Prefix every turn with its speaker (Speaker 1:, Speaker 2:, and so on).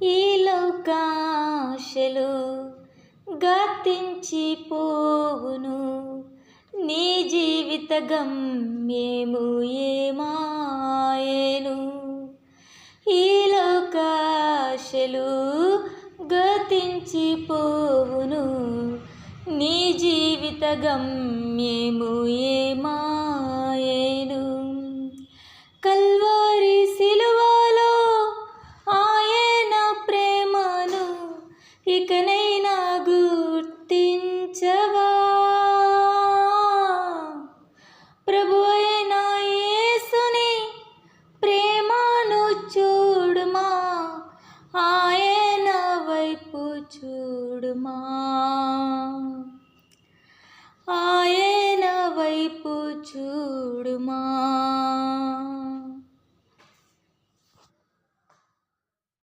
Speaker 1: ఈ లోకాశలు గతించిపోవును, నీ జీవిత గమ్యము ఏమాయెను. ఈ లోకాశలు గతించిపోవును, నీ జీవిత గమ్యము ఏమాయెను. కల్వరి సిలువలో ఆయన ప్రేమను ఇకనైనా గుర్తించవా? ప్రభు అయిన యేసుని ప్రేమను చూడుమా, ఆయన వైపు చూడుమా, ఆయన వైపు చూడుమా.